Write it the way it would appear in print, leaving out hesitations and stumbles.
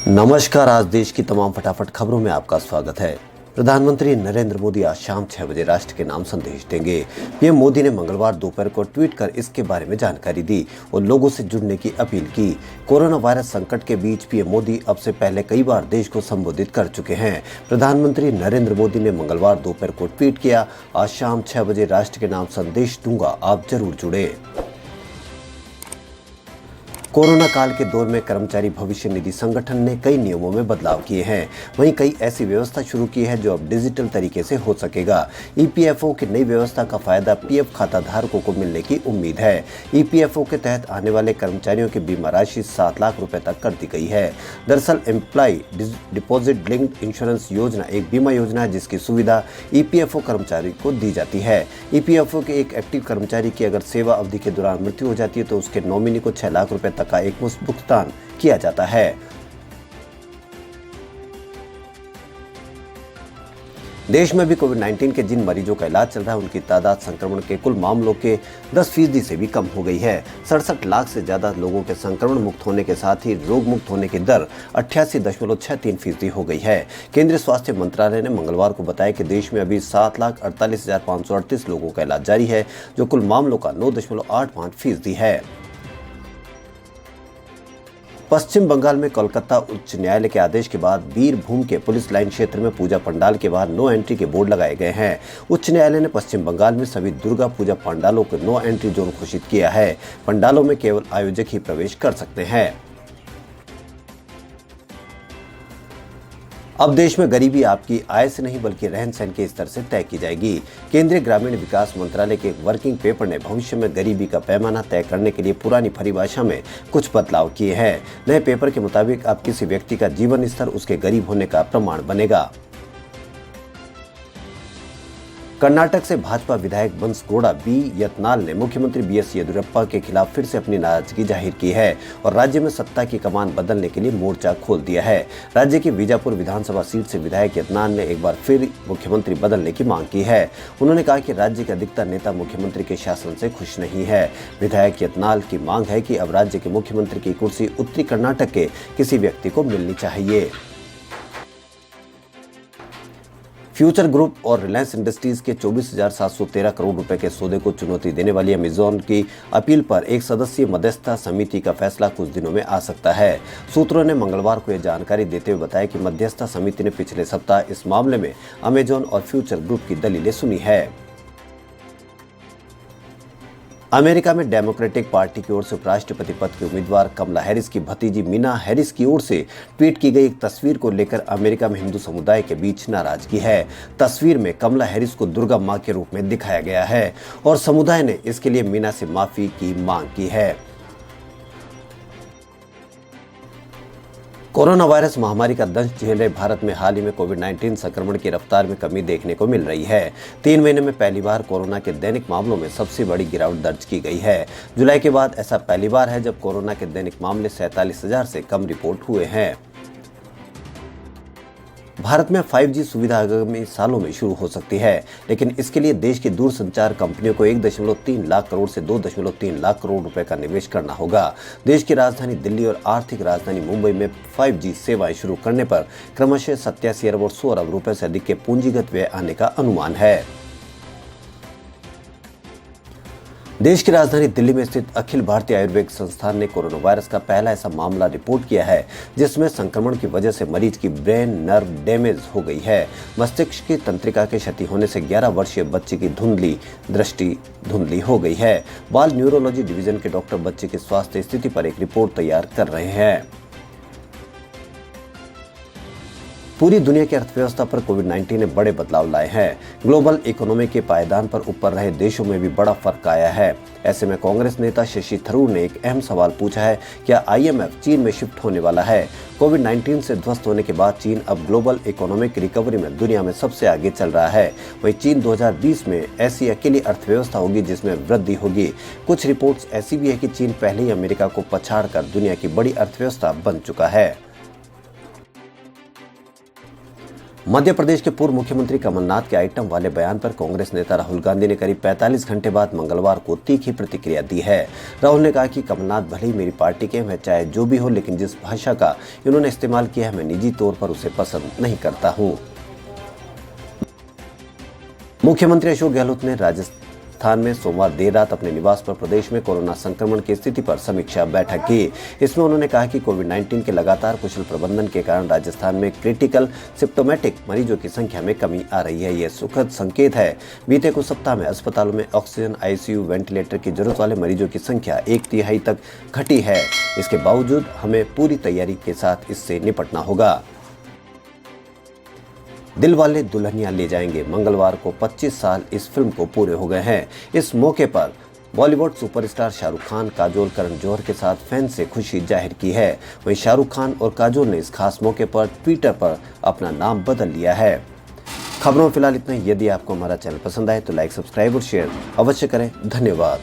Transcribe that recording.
नमस्कार। आज देश की तमाम फटाफट खबरों में आपका स्वागत है। प्रधानमंत्री नरेंद्र मोदी आज शाम 6 बजे राष्ट्र के नाम संदेश देंगे। पीएम मोदी ने मंगलवार दोपहर को ट्वीट कर इसके बारे में जानकारी दी और लोगों से जुड़ने की अपील की। कोरोना वायरस संकट के बीच पीएम मोदी अब से पहले कई बार देश को संबोधित कर चुके हैं। प्रधानमंत्री नरेंद्र मोदी ने मंगलवार दोपहर को ट्वीट किया, आज शाम 6 बजे राष्ट्र के नाम संदेश दूंगा, आप जरूर जुड़े। कोरोना काल के दौर में कर्मचारी भविष्य निधि संगठन ने कई नियमों में बदलाव किए हैं। वहीं कई ऐसी व्यवस्था शुरू की है जो अब डिजिटल तरीके से हो सकेगा। ईपीएफओ की नई व्यवस्था का फायदा पीएफ खाता धारकों को मिलने की उम्मीद है। ईपीएफओ के तहत आने वाले कर्मचारियों की बीमा राशि 7 लाख रुपए तक कर दी गई है। दरअसल एम्प्लॉय डिपॉजिट लिंक्ड इंश्योरेंस योजना एक बीमा योजना है जिसकी सुविधा ईपीएफओ कर्मचारी को दी जाती है। ईपीएफओ के एक एक्टिव कर्मचारी की अगर सेवा अवधि के दौरान मृत्यु हो जाती है तो उसके नॉमिनी को 6 लाख रुपए का एक मुश्त भुगतान किया जाता है। देश में भी कोविड-19 के जिन मरीजों का इलाज चल रहा है उनकी तादाद संक्रमण के कुल मामलों के 10% से भी कम हो गई है। 67 लाख से ज्यादा लोगों के संक्रमण मुक्त होने के साथ ही रोग मुक्त होने की दर 88.63% हो गई है। केंद्रीय स्वास्थ्य मंत्रालय ने मंगलवार को बताया कि देश में अभी 7,48,538 लोगों का इलाज जारी है, जो कुल मामलों का 9.85% है। पश्चिम बंगाल में कोलकाता उच्च न्यायालय के आदेश के बाद बीरभूम के पुलिस लाइन क्षेत्र में पूजा पंडाल के बाहर नो एंट्री के बोर्ड लगाए गए हैं। उच्च न्यायालय ने पश्चिम बंगाल में सभी दुर्गा पूजा पंडालों को नो एंट्री जोन घोषित किया है। पंडालों में केवल आयोजक ही प्रवेश कर सकते हैं। अब देश में गरीबी आपकी आय से नहीं बल्कि रहन सहन के स्तर से तय की जाएगी। केंद्रीय ग्रामीण विकास मंत्रालय के एक वर्किंग पेपर ने भविष्य में गरीबी का पैमाना तय करने के लिए पुरानी परिभाषा में कुछ बदलाव किए हैं। नए पेपर के मुताबिक अब किसी व्यक्ति का जीवन स्तर उसके गरीब होने का प्रमाण बनेगा। कर्नाटक से भाजपा विधायक बंसगौड़ा बी यत्नाल ने मुख्यमंत्री बीएस येदियुरप्पा के खिलाफ फिर से अपनी नाराजगी जाहिर की है और राज्य में सत्ता की कमान बदलने के लिए मोर्चा खोल दिया है। राज्य की बीजापुर विधानसभा सीट से विधायक यत्नाल ने एक बार फिर मुख्यमंत्री बदलने की मांग की है। उन्होंने कहा कि राज्य के अधिकतर नेता मुख्यमंत्री के शासन से खुश नहीं है। विधायक यत्नाल की मांग है कि अब राज्य के मुख्यमंत्री की कुर्सी उत्तरी कर्नाटक के किसी व्यक्ति को मिलनी चाहिए। फ्यूचर ग्रुप और रिलायंस इंडस्ट्रीज के 24,713 करोड़ रुपए के सौदे को चुनौती देने वाली अमेजॉन की अपील पर एक सदस्यीय मध्यस्थता समिति का फैसला कुछ दिनों में आ सकता है। सूत्रों ने मंगलवार को यह जानकारी देते हुए बताया कि मध्यस्थता समिति ने पिछले सप्ताह इस मामले में अमेजॉन और फ्यूचर ग्रुप की दलीलें सुनी है। अमेरिका में डेमोक्रेटिक पार्टी की ओर से उपराष्ट्रपति पद की उम्मीदवार कमला हैरिस की भतीजी मीना हैरिस की ओर से ट्वीट की गई एक तस्वीर को लेकर अमेरिका में हिंदू समुदाय के बीच नाराजगी है। तस्वीर में कमला हैरिस को दुर्गा मां के रूप में दिखाया गया है और समुदाय ने इसके लिए मीना से माफी की मांग की है। कोरोना वायरस महामारी का दंश झेल रहे भारत में हाल ही में कोविड-19 संक्रमण की रफ्तार में कमी देखने को मिल रही है। 3 महीने में पहली बार कोरोना के दैनिक मामलों में सबसे बड़ी गिरावट दर्ज की गई है। जुलाई के बाद ऐसा पहली बार है जब कोरोना के दैनिक मामले 47,000 से कम रिपोर्ट हुए हैं। भारत में 5G सुविधा आगामी सालों में शुरू हो सकती है, लेकिन इसके लिए देश की दूरसंचार कंपनियों को 1.3 लाख करोड़ से 2.3 लाख करोड़ रुपए का निवेश करना होगा। देश की राजधानी दिल्ली और आर्थिक राजधानी मुंबई में 5G सेवाएं शुरू करने पर क्रमशः 87 अरब और 100 अरब रुपए से अधिक के पूंजीगत व्यय आने का अनुमान है। देश की राजधानी दिल्ली में स्थित अखिल भारतीय आयुर्वेद संस्थान ने कोरोना वायरस का पहला ऐसा मामला रिपोर्ट किया है जिसमें संक्रमण की वजह से मरीज की ब्रेन नर्व डैमेज हो गई है। मस्तिष्क की तंत्रिका के क्षति होने से 11 वर्षीय बच्चे की दृष्टि धुंधली हो गई है। बाल न्यूरोलॉजी डिवीजन के डॉक्टर बच्चे की स्वास्थ्य स्थिति पर एक रिपोर्ट तैयार कर रहे हैं। पूरी दुनिया की अर्थव्यवस्था पर कोविड-19 ने बड़े बदलाव लाए हैं। ग्लोबल इकोनॉमी के पायदान पर ऊपर रहे देशों में भी बड़ा फर्क आया है। ऐसे में कांग्रेस नेता शशि थरूर ने एक अहम सवाल पूछा है, क्या आईएमएफ चीन में शिफ्ट होने वाला है? कोविड-19 से ध्वस्त होने के बाद चीन अब ग्लोबल इकोनॉमिक रिकवरी में दुनिया में सबसे आगे चल रहा है। वहीं चीन 2020 में ऐसी अकेली अर्थव्यवस्था होगी जिसमें वृद्धि होगी। कुछ रिपोर्ट्स ऐसी भी है कि चीन पहले ही अमेरिका को पछाड़कर दुनिया की बड़ी अर्थव्यवस्था बन चुका है। मध्य प्रदेश के पूर्व मुख्यमंत्री कमलनाथ के आइटम वाले बयान पर कांग्रेस नेता राहुल गांधी ने करीब 45 घंटे बाद मंगलवार को तीखी प्रतिक्रिया दी है। राहुल ने कहा कि कमलनाथ भले ही मेरी पार्टी के हैं, चाहे जो भी हो, लेकिन जिस भाषा का इन्होंने इस्तेमाल किया है मैं निजी तौर पर उसे पसंद नहीं करता हूं। मुख्यमंत्री अशोक गहलोत ने राजस्थान में सोमवार देर रात अपने निवास पर प्रदेश में कोरोना संक्रमण की स्थिति पर समीक्षा बैठक की। इसमें उन्होंने कहा कि कोविड-19 के लगातार कुशल प्रबंधन के कारण राजस्थान में क्रिटिकल सिम्प्टोमेटिक मरीजों की संख्या में कमी आ रही है। यह सुखद संकेत है। बीते कुछ सप्ताह में अस्पतालों में ऑक्सीजन, आईसीयू, वेंटिलेटर की जरूरत वाले मरीजों की संख्या 1/3 तक घटी है। इसके बावजूद हमें पूरी तैयारी के साथ इससे निपटना होगा। दिलवाले दुल्हनिया ले जाएंगे मंगलवार को 25 साल इस फिल्म को पूरे हो गए हैं। इस मौके पर बॉलीवुड सुपरस्टार शाहरुख खान, काजोल, करण जौहर के साथ फैंस से खुशी जाहिर की है। वहीं शाहरुख खान और काजोल ने इस खास मौके पर ट्विटर पर अपना नाम बदल लिया है। खबरों में फिलहाल इतना ही। यदि आपको हमारा चैनल पसंद आए तो लाइक, सब्सक्राइब और शेयर अवश्य करें। धन्यवाद।